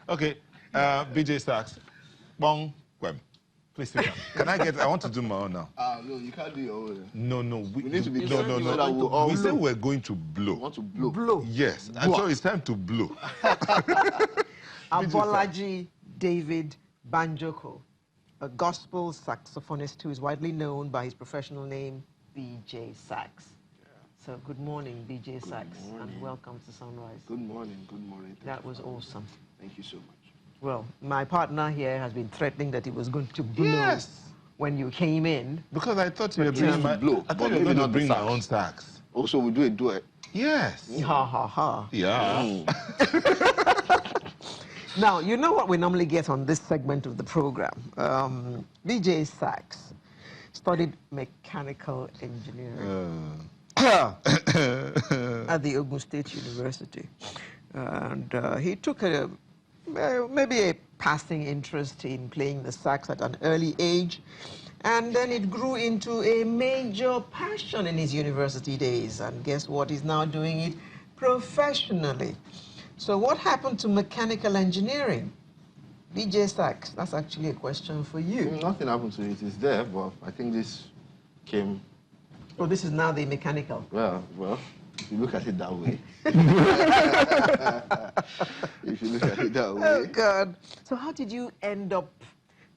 Okay, BJ Sachs. Bong Kwem. Please sit down. Can I get? I want to do my own now. No, you can't do your own. No. We need to be no. So we said we're going to blow. We want to blow. Blow. Yes, and so it's time to blow. Abolaji David Banjoko, a gospel saxophonist who is widely known by his professional name, BJ Sachs. So good morning, BJ Sachs, and welcome to Sunrise. Good morning. That was awesome. Thank you so much. Well, my partner here has been threatening that he was going to blow when you came in. Because I thought you were bringing my blow. I thought you were going to bring my own sax. Also, we do a duet. Yes. Ha ha ha. Yeah. Now, you know what we normally get on this segment of the program. BJ Sachs studied mechanical engineering at the Ogun State University. And he took maybe a passing interest in playing the sax at an early age. And then it grew into a major passion in his university days. And guess what? He's now doing it professionally. So what happened to mechanical engineering? BJ Sachs, that's actually a question for you. Nothing happened to it. It's there, but I think this came... Oh, this is now the mechanical. Well, if you look at it that way. If you look at it that way. Oh, God. So how did you end up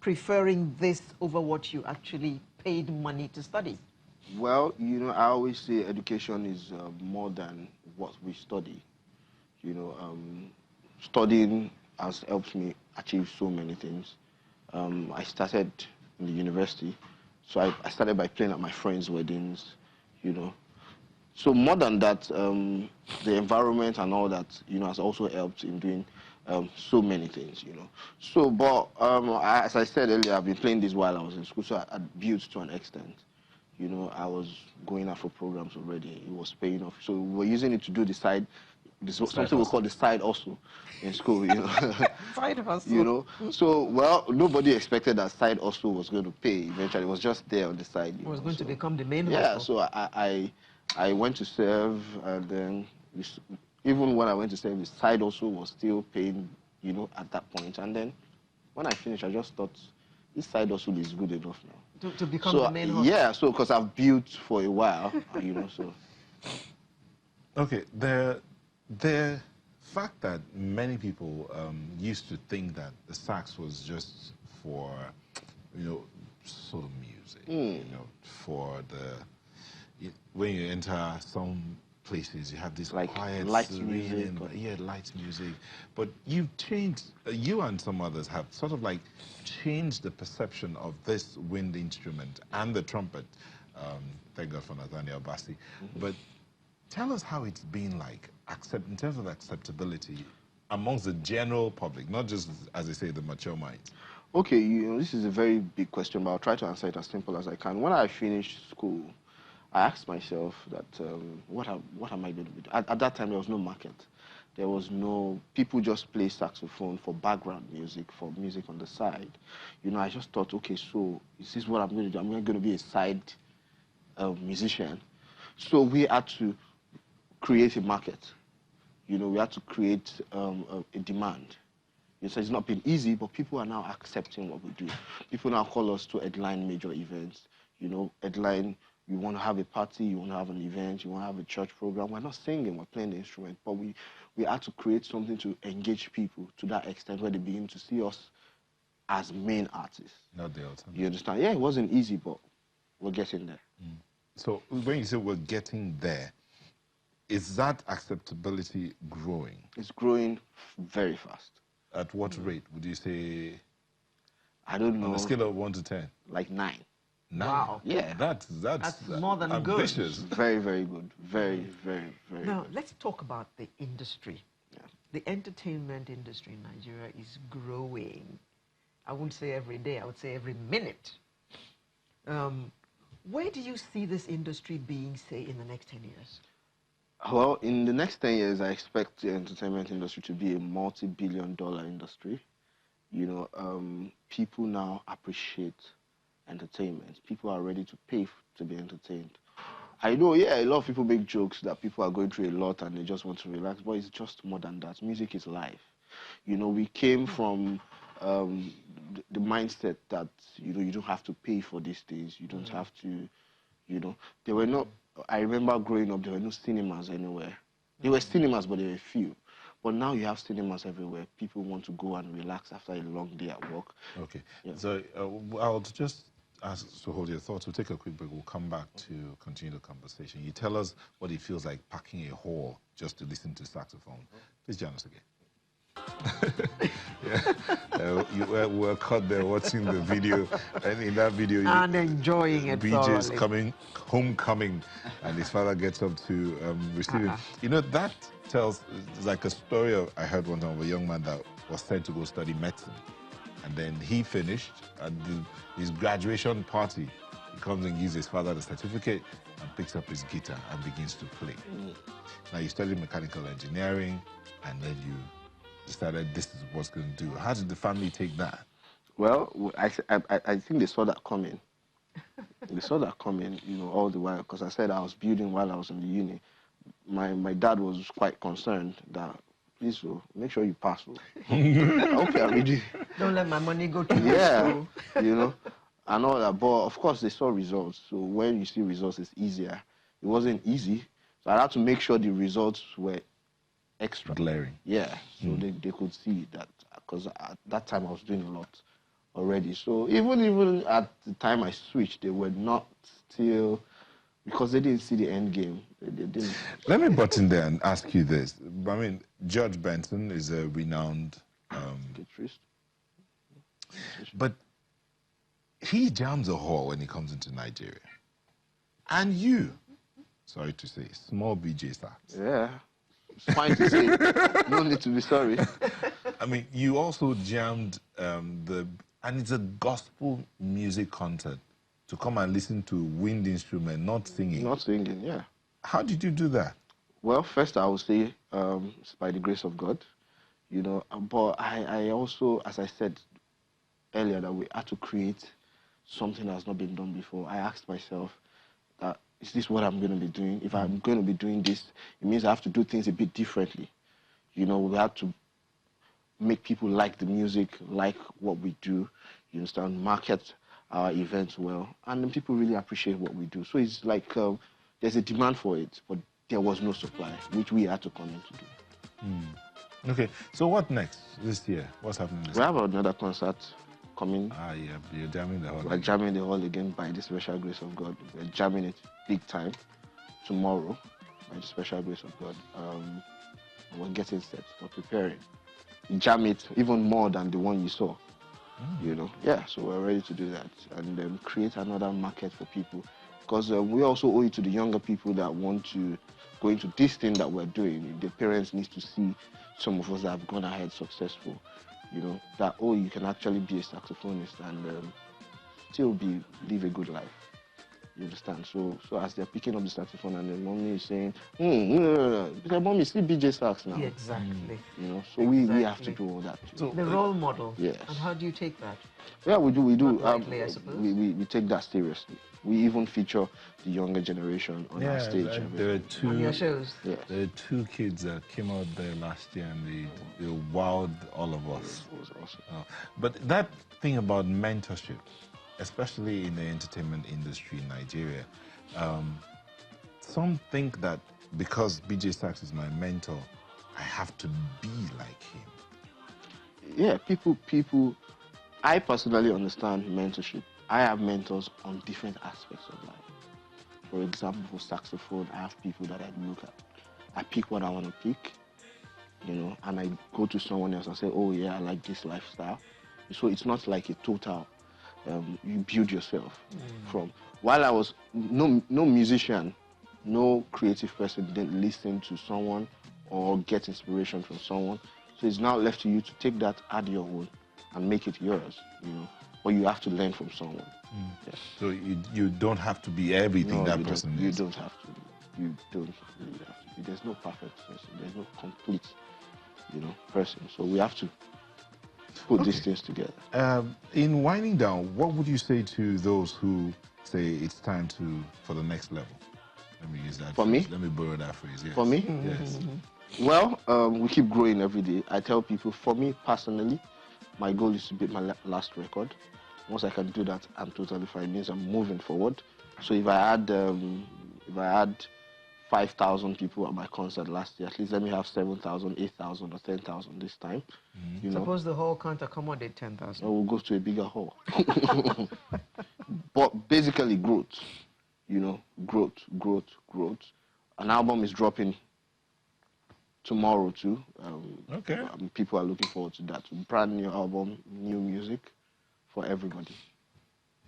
preferring this over what you actually paid money to study? Well, I always say education is more than what we study. Studying has helped me achieve so many things. I started in the university, so I started by playing at my friends' weddings, So more than that, the environment and all that, has also helped in doing so many things, So, but as I said earlier, I've been playing this while I was in school, so I built to an extent. I was going out for programs already. It was paying off. So we were using it to do the side, something we call the side hustle in school, Side hustle. So, well, nobody expected that side hustle was going to pay eventually. It was just there on the side. It was going to become the main hustle. Yeah, so I went to serve, and then even when I went to serve, the side also was still paying, at that point. And then when I finished, I just thought, this side hustle is good enough now. To become the main hustle? Yeah, so because I've built for a while, so. Okay, the fact that many people used to think that the sax was just for, solo music, for when you enter some places, you have this like quiet, light music. Light music. But you've changed, you and some others have sort of like changed the perception of this wind instrument and the trumpet. Thank God for Nathaniel Bassi. But tell us how it's been like, in terms of acceptability amongst the general public, not just, as they say, the mature minds. Okay, this is a very big question, but I'll try to answer it as simple as I can. When I finished school, I asked myself that, what am I going to do? At that time, there was no market. There was no... People just play saxophone for background music, for music on the side. I just thought, okay, so is this what I'm going to do? I'm going to be a side musician. So we had to create a market. We had to create a demand. So it's not been easy, but people are now accepting what we do. People now call us to headline major events. Headline... You want to have a party, you want to have an event, you want to have a church program. We're not singing, we're playing the instrument, but we had to create something to engage people to that extent where they begin to see us as main artists. Not the alternative. You understand? Yeah, it wasn't easy, but we're getting there. So when you say we're getting there, is that acceptability growing? It's growing very fast. At what rate would you say? I don't know. On a scale of 1 to 10? Like 9. Wow. Yeah. That's more than ambitious. good. Very, very good. Very, very, very Now, good. let's talk about the industry. Yeah. The entertainment industry in Nigeria is growing. I wouldn't say every day, I would say every minute. Where do you see this industry being, say, in the next 10 years? Well, in the next 10 years, I expect the entertainment industry to be a multi-billion-dollar industry. People now appreciate entertainment. People are ready to pay to be entertained. I know, yeah, a lot of people make jokes that people are going through a lot and they just want to relax, but it's just more than that. Music is life. You know, we came from the mindset that, you know, you don't have to pay for these things. You don't have to, you know, there were not, I remember growing up, there were no cinemas anywhere. There were cinemas, but there were few. But now you have cinemas everywhere. People want to go and relax after a long day at work. Okay. Yeah. So I'll just ask to hold your thoughts. We'll take a quick break. We'll come back to continue the conversation. You tell us what it feels like packing a hall just to listen to saxophone. Please join us again. Yeah. You were caught there watching the video, and in that video, and enjoying it BJ's thoroughly. homecoming, and his father gets up to receive him. You know, that tells like a story I heard one time of a young man that was sent to go study medicine, and then he finished at his graduation party. He comes and gives his father the certificate and picks up his guitar and begins to play. Now you studied mechanical engineering, and then you decided this is what's going to do. How did the family take that? Well, I think they saw that coming. They saw that coming, you know, all the while, because I said I was building while I was in the uni. My dad was quite concerned that, please, make sure you pass. I hope you are ready. Don't let my money go to Yeah, you know, and all that. But of course, they saw results. So when you see results, it's easier. It wasn't easy. So I had to make sure the results were extra. Glaring. Yeah, so they could see that, because at that time I was doing a lot already. So even at the time I switched, they were not still, because they didn't see the end game. They didn't. Let me butt in there and ask you this. I mean, Judge Benson is a renowned Guitarist. but he jams a hall when he comes into Nigeria. And you, sorry to say, small BJ sax. Yeah. It's fine to say. No need to be sorry. I mean, you also jammed and it's a gospel music concert to come and listen to wind instrument, not singing. Not singing, yeah. How did you do that? Well, first I would say it's by the grace of God, you know. But I also, as I said earlier, that we had to create something that has not been done before. I asked myself, is this what I'm going to be doing? If I'm going to be doing this, it means I have to do things a bit differently. You know, we have to make people like the music, like what we do, you understand, market our events well, and then people really appreciate what we do. So it's like there's a demand for it, but there was no supply, which we had to come in to do. Okay, so what next this year? What's happening this We year? have another concert coming. Ah, yeah, you're jamming the hall. We're jamming the hall again by the special grace of God. We're jamming it big time tomorrow by the special grace of God. We're getting set. We're preparing. Jam it even more than the one you saw. You know, yeah. So we're ready to do that and create another market for people, because we also owe it to the younger people that want to go into this thing that we're doing. The parents need to see some of us that have gone ahead successful. You know, that, oh, you can actually be a saxophonist and still live a good life. You understand? So as they're picking up the saxophone and the mommy is saying, because mommy, still BJ sax now. Yeah, exactly. You know, so we have to do all that too. So, The role model. Yes. And how do you take that? Yeah, we do. Not lightly, I suppose. We take that seriously. We even feature the younger generation on our stage. There are two. On your shows? Yes. There are two kids that came out there last year and they wowed all of us. It was awesome. But that thing about mentorship, especially in the entertainment industry in Nigeria, some think that because BJ Sachs is my mentor, I have to be like him. Yeah, people. I personally understand mentorship. I have mentors on different aspects of life. For example, for saxophone, I have people that I look at. I pick what I want to pick, you know, and I go to someone else and say, oh yeah, I like this lifestyle. So it's not like a total, you build yourself from. While I was no musician, no creative person didn't listen to someone or get inspiration from someone. So it's now left to you to take that, add your own, and make it yours, you know. But you have to learn from someone. Yes. So you don't have to be everything that person is. You don't have to. You don't really have to be. There's no perfect person. There's no complete, you know, person. So we have to put these things together. In winding down, what would you say to those who say it's time for the next level? Let me use that For phrase. me? Let me borrow that phrase. Yes. For me? Yes. Well, we keep growing every day. I tell people, for me personally, my goal is to beat my last record. Once I can do that, I'm totally fine. It means I'm moving forward. So if I had 5,000 people at my concert last year, at least let me have 7,000, 8,000, or 10,000 this time. You know, Suppose the hall can't accommodate 10,000. we'll go to a bigger hall. But basically, growth. You know, growth, growth, growth. An album is dropping tomorrow too. Okay. People are looking forward to that. Brand new album, new music for everybody.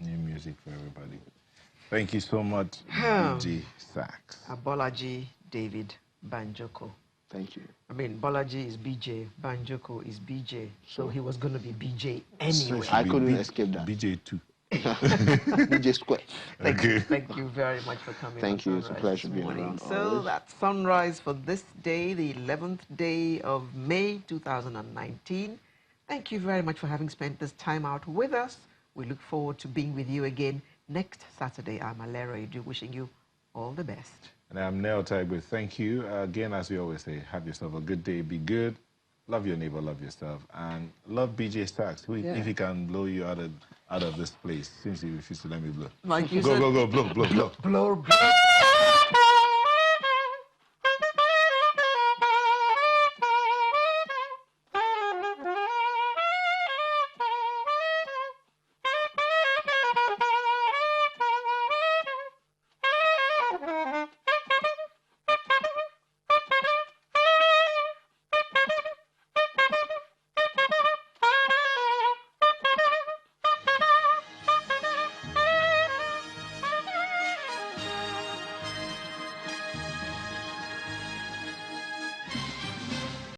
New music for everybody. Thank you so much, BJ Sax. Bolaji David Banjoko. Thank you. I mean, Bolaji is BJ, Banjoko is BJ, so he was going to be BJ anyway. I couldn't escape that. BJ2. BJ Square. Thank you very much for coming. Thank you. It's a pleasure being around. So that's Sunrise for this day, the 11th day of May 2019. Thank you very much for having spent this time out with us. We look forward to being with you again next Saturday. I'm Alera Edu, wishing you all the best. And I'm Nell Tagbe. Thank you. Again, as we always say, have yourself a good day, be good, love your neighbor, love yourself, and love BJ Sax, who, if he can blow you out of this place, since he refused to let me blow. Like you go, said, go, blow. blow.